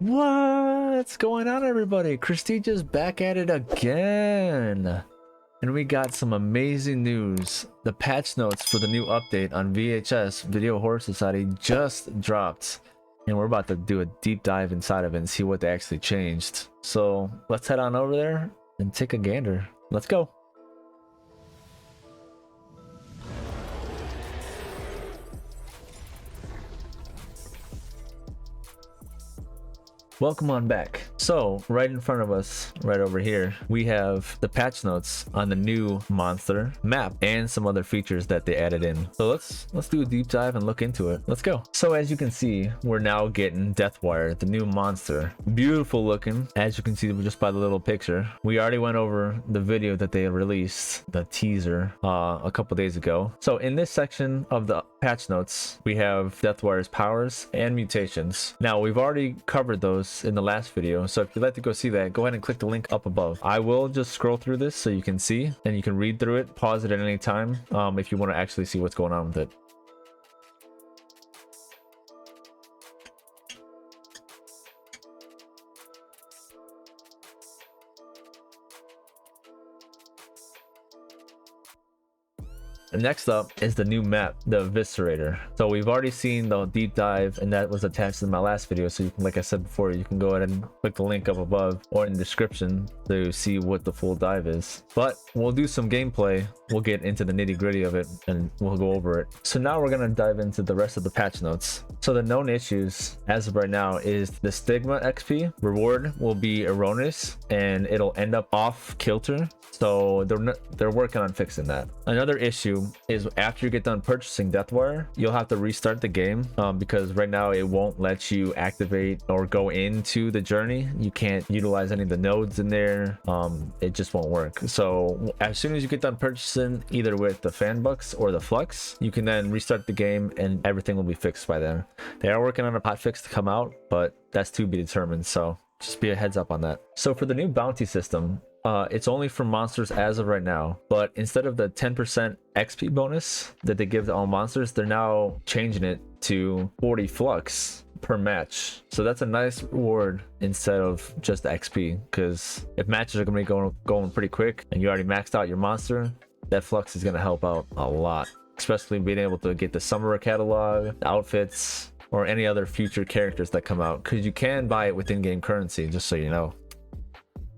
What's going on, everybody? Christigious back at it again. And we got some amazing news. The patch notes for the new update on VHS Video Horror Society just dropped. And we're about to do a deep dive inside of it and see what they actually changed. So let's head on over there and take a gander. Let's go. Welcome on back. So right in front of us, right over here, we have the patch notes on the new monster map and some other features that they added in. So let's do a deep dive and look into it. Let's go. So as you can see, we're now getting Deathwire, the new monster. Beautiful looking, as you can see just by the little picture. We already went over the video that they released, the teaser, a couple days ago. So in this section of the patch notes, we have Deathwire's powers and mutations. Now we've already covered those in the last video, so if you'd like to go see that, go ahead and click the link up above. I will just scroll through this so you can see, and you can read through it, pause it at any time if you want to actually see what's going on with it. And next up is the new map, the Eviscerator. So we've already seen the deep dive, and that was attached in my last video. So you can, like I said before, you can go ahead and click the link up above or in the description to see what the full dive is. But we'll do some gameplay. We'll get into the nitty gritty of it and we'll go over it. So now we're gonna dive into the rest of the patch notes. So the known issues as of right now is the Stigma XP reward will be erroneous and it'll end up off kilter. So they're working on fixing that. Another issue is after you get done purchasing Deathwire, you'll have to restart the game because right now it won't let you activate or go into the journey. You can't utilize any of the nodes in there. It just won't work. So as soon as you get done purchasing either with the fan bucks or the flux, you can then restart the game and everything will be fixed by then. They are working on a hotfix to come out, but that's to be determined. So just be a heads up on that. So for the new bounty system, it's only for monsters as of right now, but instead of the 10% XP bonus that they give to all monsters, they're now changing it to 40 flux per match. So that's a nice reward instead of just XP, because if matches are going to be going pretty quick and you already maxed out your monster, that flux is going to help out a lot, especially being able to get the summer catalog, the outfits, or any other future characters that come out, because you can buy it with in-game currency, just so you know.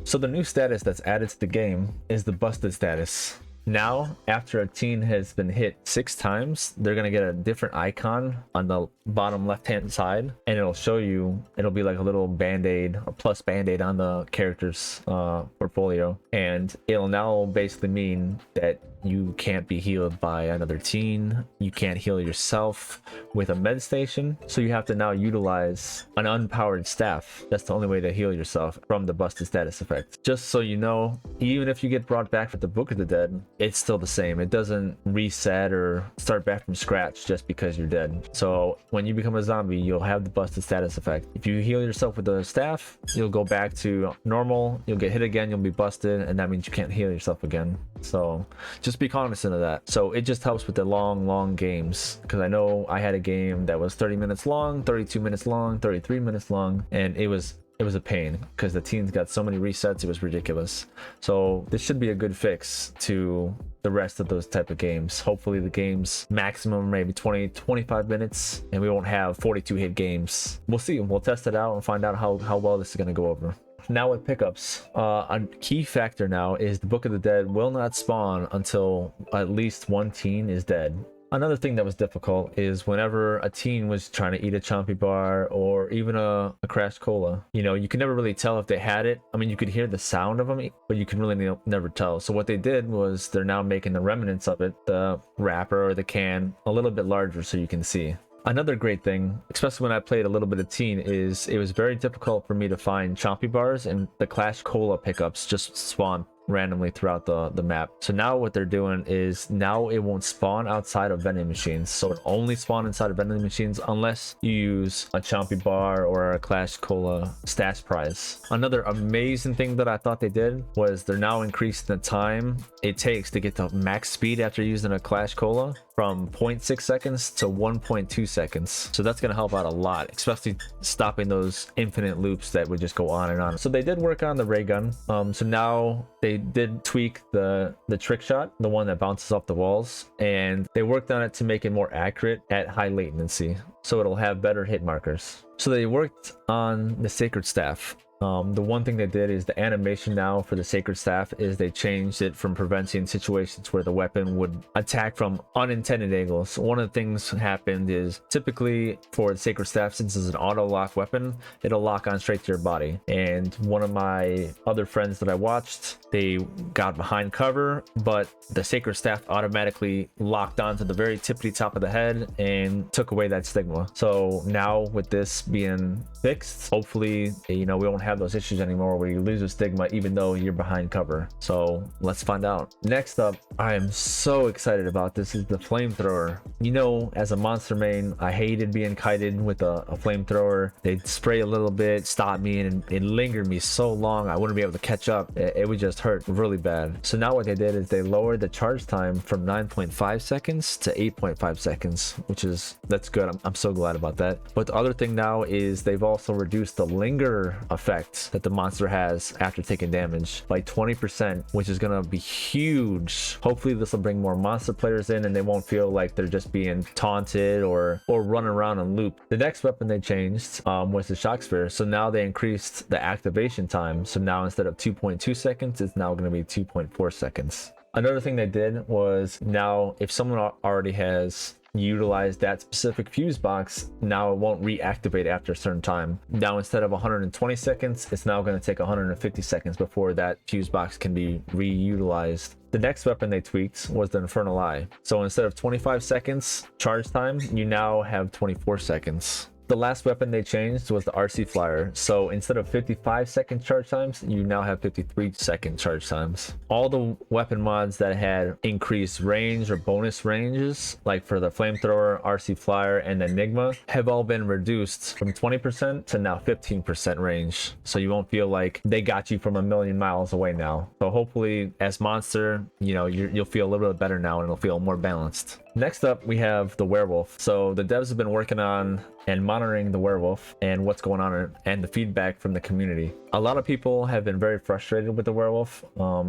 So the new status that's added to the game is the busted status. Now, after a teen has been hit 6 times, they're going to get a different icon on the bottom left-hand side, and it'll show you, it'll be like a little band-aid or plus band-aid on the character's portfolio. And it'll now basically mean that you can't be healed by another teen. You can't heal yourself with a med station. So you have to now utilize an unpowered staff. That's the only way to heal yourself from the busted status effect. Just so you know, even if you get brought back with the Book of the Dead, it's still the same. It doesn't reset or start back from scratch just because you're dead. So when you become a zombie, you'll have the busted status effect. If you heal yourself with the staff, you'll go back to normal. You'll get hit again, you'll be busted, and that means you can't heal yourself again. So just be cognizant of that. So it just helps with the long games, because I know I had a game that was 30 minutes long, 32 minutes long, 33 minutes long, and it was a pain because the teens got so many resets. It was ridiculous. So this should be a good fix to the rest of those type of games. Hopefully the games maximum maybe 20-25 minutes, and we won't have 42 hit games. We'll see. We'll test it out and find out how well this is going to go over. Now with pickups, a key factor now is the Book of the Dead will not spawn until at least one teen is dead. Another thing that was difficult is whenever a teen was trying to eat a chompy bar or even a crash cola, you know, you could never really tell if they had it. I mean, you could hear the sound of them, but you can really never tell. So what they did was they're now making the remnants of it, the wrapper or the can, a little bit larger so you can see. Another great thing, especially when I played a little bit of teen, is it was very difficult for me to find chompy bars, and the Clash Cola pickups just spawn randomly throughout the map. So now what they're doing is now it won't spawn outside of vending machines. So it only spawn inside of vending machines unless you use a Chompy Bar or a Clash Cola stash prize. Another amazing thing that I thought they did was they're now increasing the time it takes to get to max speed after using a Clash Cola from 0.6 seconds to 1.2 seconds. So that's going to help out a lot, especially stopping those infinite loops that would just go on and on. So they did work on the ray gun. So now they did tweak the trick shot, the one that bounces off the walls, and they worked on it to make it more accurate at high latency. So it'll have better hit markers. So they worked on the Sacred Staff. The one thing they did is the animation now for the Sacred Staff is they changed it from preventing situations where the weapon would attack from unintended angles. One of the things happened is typically for the Sacred Staff, since it's an auto lock weapon, it'll lock on straight to your body. And one of my other friends that I watched, they got behind cover, but the Sacred Staff automatically locked onto the very tippity top of the head and took away that stigma. So now with this being fixed, hopefully, you know, we won't have those issues anymore where you lose a stigma even though you're behind cover. So let's find out. Next up, I am so excited about this, is the Flamethrower. You know, as a monster main, I hated being kited with a Flamethrower. They'd spray a little bit, stop me, and it lingered me so long I wouldn't be able to catch up. It would just hurt really bad. So now what they did is they lowered the charge time from 9.5 seconds to 8.5 seconds, that's good. I'm so glad about that. But the other thing now is they've also reduced the linger effect that the monster has after taking damage by 20%, which is going to be huge. Hopefully this will bring more monster players in and they won't feel like they're just being taunted or running around and loop. The next weapon they changed was the Shock Sphere. So now they increased the activation time. So now instead of 2.2 seconds, it's now going to be 2.4 seconds. Another thing they did was now if someone already has utilized that specific fuse box, now it won't reactivate after a certain time. Now instead of 120 seconds, it's now going to take 150 seconds before that fuse box can be reutilized. The next weapon they tweaked was the Infernal Eye. So instead of 25 seconds charge time, you now have 24 seconds. The last weapon they changed was the RC Flyer. So instead of 55-second charge times, you now have 53-second charge times. All the weapon mods that had increased range or bonus ranges, like for the Flamethrower, RC Flyer, and Enigma, have all been reduced from 20% to now 15% range. So you won't feel like they got you from a million miles away now. So hopefully as monster, you know, you'll feel a little bit better now and it'll feel more balanced. Next up, we have the Werewolf. So the devs have been working on and monitoring the Werewolf and what's going on and the feedback from the community. A lot of people have been very frustrated with the Werewolf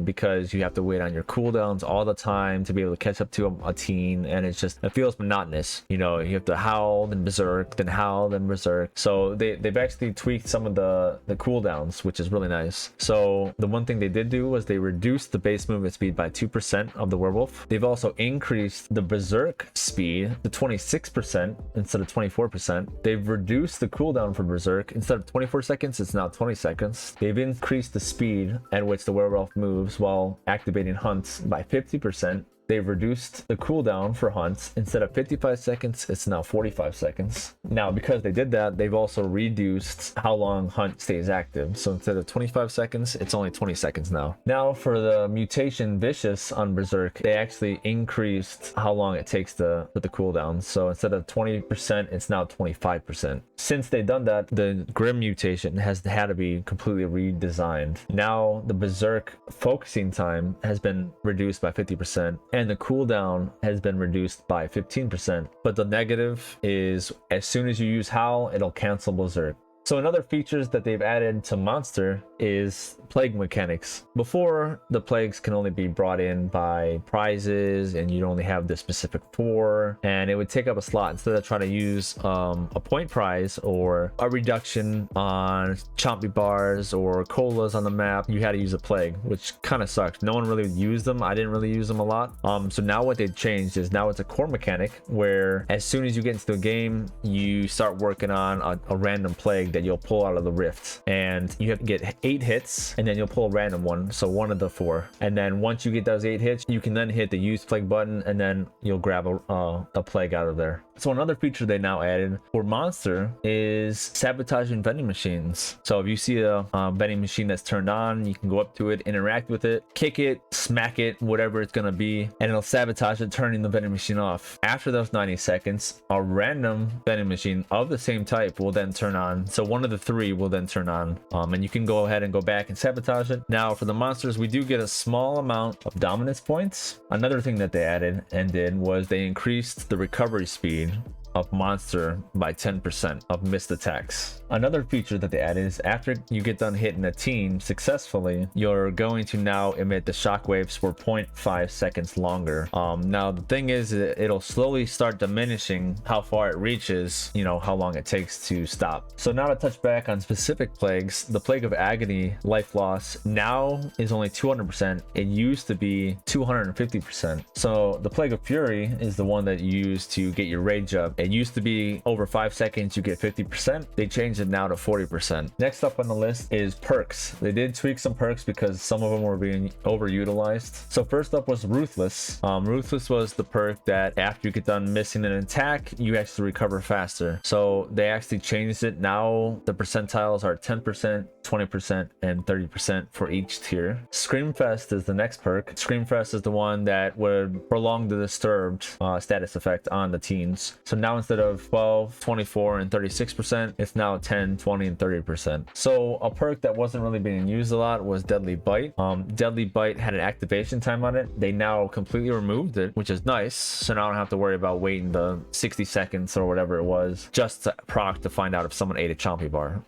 because you have to wait on your cooldowns all the time to be able to catch up to a teen, and it feels monotonous. You know, you have to howl, then berserk, then howl, then berserk. So they've actually tweaked some of the cooldowns, which is really nice. So the one thing they did do was they reduced the base movement speed by 2% of the Werewolf. They've also increased the berserk speed to 26% instead of 24%. They've reduced the cooldown for berserk. Instead of 24 seconds, it's now 20 seconds. They've increased the speed at which the werewolf moves while activating hunts by 50%. They've reduced the cooldown for hunts. Instead of 55 seconds, it's now 45 seconds. Now, because they did that, they've also reduced how long hunt stays active. So instead of 25 seconds, it's only 20 seconds now. Now for the mutation vicious on berserk, they actually increased how long it takes for the cooldown. So instead of 20%, it's now 25%. Since they've done that, the grim mutation has had to be completely redesigned. Now the berserk focusing time has been reduced by 50%. And the cooldown has been reduced by 15%. But the negative is as soon as you use Howl, it'll cancel Berserk. So another features that they've added to Monster is plague mechanics. Before, the plagues can only be brought in by prizes and you'd only have the specific 4, and it would take up a slot. Instead of trying to use a point prize or a reduction on chompy bars or colas on the map, you had to use a plague, which kind of sucks. No one really used them. I didn't really use them a lot. So now what they've changed is now it's a core mechanic where as soon as you get into the game, you start working on a random plague that you'll pull out of the rift, and you have to get 8 hits, and then you'll pull a random one, so one of the 4. And then once you get those 8 hits, you can then hit the use plague button, and then you'll grab a plague out of there. So another feature they now added for monster is sabotaging vending machines. So if you see a vending machine that's turned on, you can go up to it, interact with it, kick it, smack it, whatever it's gonna be, and it'll sabotage it, turning the vending machine off. After those 90 seconds, a random vending machine of the same type will then turn on. So one of the 3 will then turn on, and you can go ahead and go back and sabotage it. Now for the monsters, we do get a small amount of dominance points. Another thing that they added and did was they increased the recovery speed of monster by 10% of missed attacks. Another feature that they added is after you get done hitting a team successfully, you're going to now emit the shockwaves for 0.5 seconds longer. Now the thing is, it'll slowly start diminishing how far it reaches, you know, how long it takes to stop. So now to touch back on specific plagues, the Plague of Agony life loss now is only 200%. It used to be 250%. So the Plague of Fury is the one that you use to get your rage up. It used to be over 5 seconds you get 50%. They changed it now to 40%. Next up on the list is perks. They did tweak some perks because some of them were being overutilized. So first up was Ruthless. Ruthless was the perk that after you get done missing an attack, you actually recover faster. So they actually changed it. Now the percentiles are 10%, 20%, and 30% for each tier. Screamfest is the next perk. Screamfest is the one that would prolong the disturbed status effect on the teens. So now instead of 12, 24, and 36%, it's now 10, 20, and 30%. So a perk that wasn't really being used a lot was Deadly Bite. Deadly Bite had an activation time on it. They now completely removed it, which is nice. So now I don't have to worry about waiting the 60 seconds or whatever it was just to proc to find out if someone ate a chompy bar.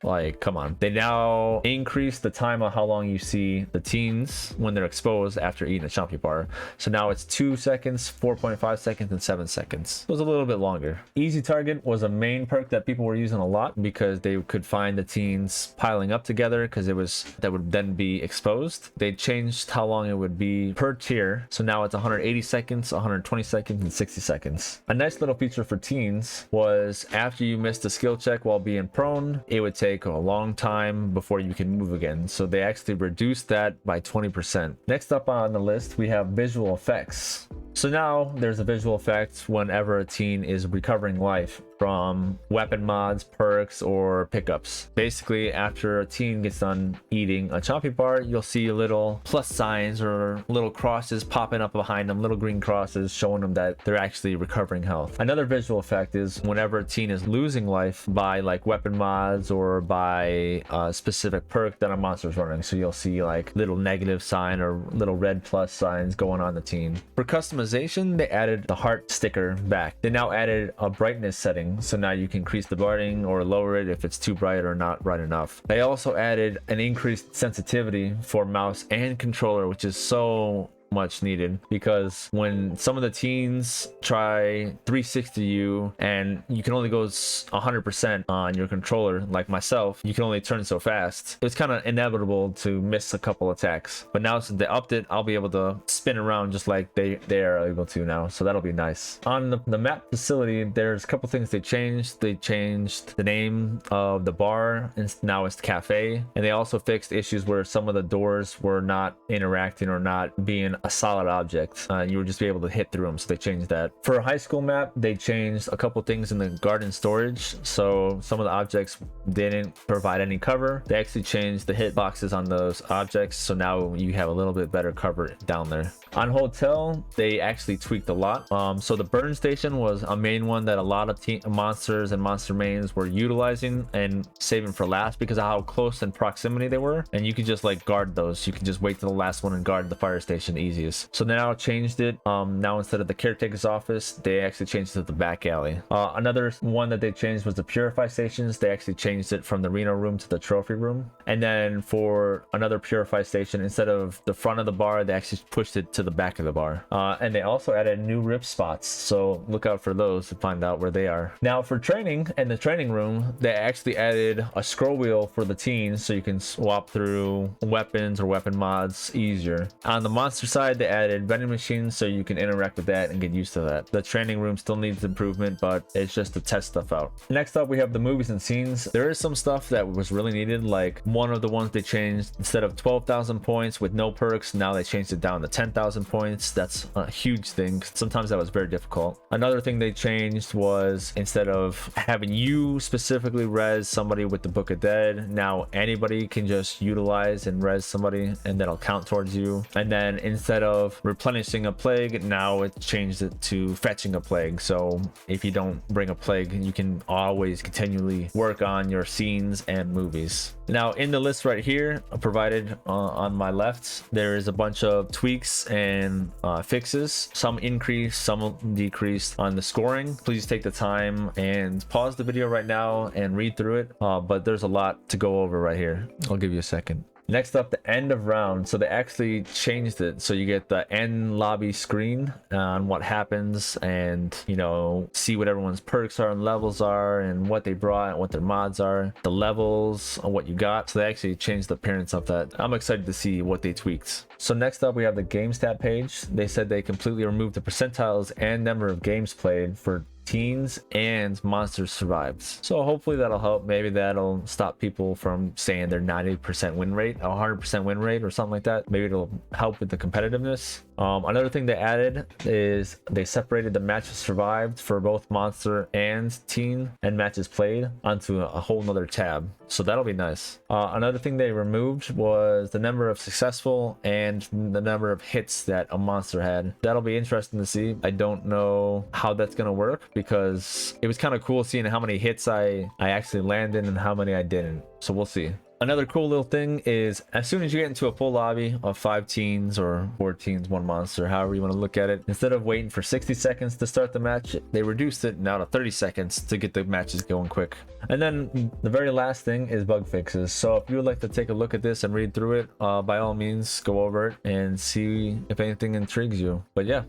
Like, come on. They now increase the time of how long you see the teens when they're exposed after eating a chompy bar. So now it's 2 seconds, 4.5 seconds, and 7 seconds. It was a little bit longer. Easy Target was a main perk that people were using a lot because they could find the teens piling up together because that would then be exposed. They changed how long it would be per tier. So now it's 180 seconds, 120 seconds, and 60 seconds. A nice little feature for teens was after you missed a skill check while being prone, it would take a long time before you can move again. So they actually reduced that by 20%. Next up on the list, we have visual effects. So now there's a visual effect whenever a teen is recovering life from weapon mods, perks, or pickups. Basically, after a teen gets done eating a chompy bar, you'll see little plus signs or little crosses popping up behind them, little green crosses showing them that they're actually recovering health. Another visual effect is whenever a teen is losing life by like weapon mods or by a specific perk that a monster's running. So you'll see like little negative sign or little red plus signs going on the teen. For customization, they added the heart sticker back. They now added a brightness setting. So now you can increase the brightening or lower it if it's too bright or not bright enough. They also added an increased sensitivity for mouse and controller, which is so much needed because when some of the teens try 360 you and you can only go 100% on your controller, like myself, you can only turn so fast. It's kind of inevitable to miss a couple attacks, but now since they upped it, I'll be able to spin around just like they are able to now, so that'll be nice. On the map facility, there's a couple things they changed. They changed the name of the bar and now it's cafe, and they also fixed issues where some of the doors were not interacting or not being a solid object. You would just be able to hit through them, so they changed that. For a high school map, they changed a couple things in the garden storage, so some of the objects didn't provide any cover. They actually changed the hit boxes on those objects, so now you have a little bit better cover down there. On hotel, they actually tweaked a lot. So the burn station was a main one that a lot of monsters and monster mains were utilizing and saving for last because of how close in proximity they were, and you could just like guard those. You can just wait till the last one and guard the fire station easiest. So they now changed it. Now instead of the caretaker's office, they actually changed it to the back alley. Another one that they changed was the purify stations. They actually changed it from the Reno room to the trophy room. And then for another purify station, instead of the front of the bar, they actually pushed it to the back of the bar. And they also added new rip spots, so look out for those to find out where they are. Now for training and the training room, they actually added a scroll wheel for the teens so you can swap through weapons or weapon mods easier. On the monster side, side, they added vending machines so you can interact with that and get used to that. The training room still needs improvement, but it's just to test stuff out. Next up, we have the movies and scenes. There is some stuff that was really needed, like one of the ones they changed, instead of 12,000 points with no perks, now they changed it down to 10,000 points. That's a huge thing. Sometimes that was very difficult. Another thing they changed was, instead of having you specifically res somebody with the Book of Dead, now anybody can just utilize and res somebody and that'll count towards you. And then instead of replenishing a plague, now it changed it to fetching a plague. So if you don't bring a plague, you can always continually work on your scenes and movies. Now in the list right here provided on my left, there is a bunch of tweaks and fixes. Some increased, some decreased on the scoring. Please take the time and pause the video right now and read through it, but there's a lot to go over right here. I'll give you a second. Next up, the end of round. So they actually changed it so you get the end lobby screen on what happens, and you know, see what everyone's perks are and levels are and what they brought and what their mods are, the levels and what you got. So they actually changed the appearance of that. I'm excited to see what they tweaked. So next up, we have the game stat page. They said they completely removed the percentiles and number of games played for teens and monsters survived. So hopefully that'll help. Maybe that'll stop people from saying their 90% win rate, 100% win rate or something like that. Maybe it'll help with the competitiveness. Another thing they added is they separated the matches survived for both monster and teen and matches played onto a whole nother tab. So that'll be nice. Another thing they removed was the number of successful and the number of hits that a monster had. That'll be interesting to see. I don't know how that's gonna work, because it was kind of cool seeing how many hits I actually landed and how many I didn't. So we'll see. Another cool little thing is, as soon as you get into a full lobby of 5 teens or 4 teens, 1 monster, however you want to look at it, instead of waiting for 60 seconds to start the match, they reduced it now to 30 seconds to get the matches going quick. And then the very last thing is bug fixes. So if you would like to take a look at this and read through it, by all means, go over it and see if anything intrigues you. But yeah.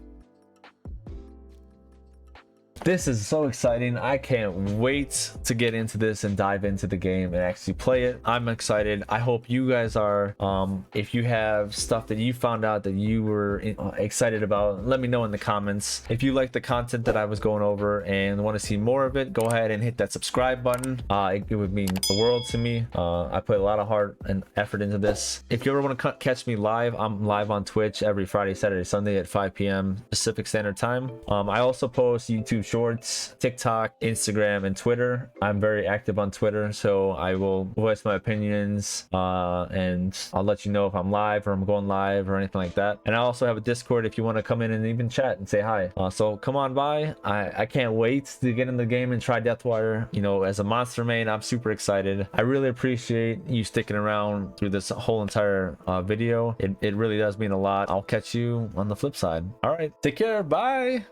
This is so exciting. I can't wait to get into this and dive into the game and actually play it. I'm excited. I hope you guys are. If you have stuff that you found out that you were excited about, let me know in the comments. If you like the content that I was going over and want to see more of it, go ahead and hit that subscribe button. It would mean the world to me. I put a lot of heart and effort into this. If you ever want to catch me live, I'm live on Twitch every Friday, Saturday, Sunday at 5 p.m. Pacific Standard Time. I also post YouTube Shorts, TikTok, Instagram, and Twitter. I'm very active on Twitter, so I will voice my opinions and I'll let you know if I'm live or I'm going live or anything like that. And I also have a Discord if you want to come in and even chat and say hi. So come on by. I can't wait to get in the game and try Deathwire. You know, as a monster main, I'm super excited. I really appreciate you sticking around through this whole entire video. It really does mean a lot. I'll catch you on the flip side. All right, take care. Bye.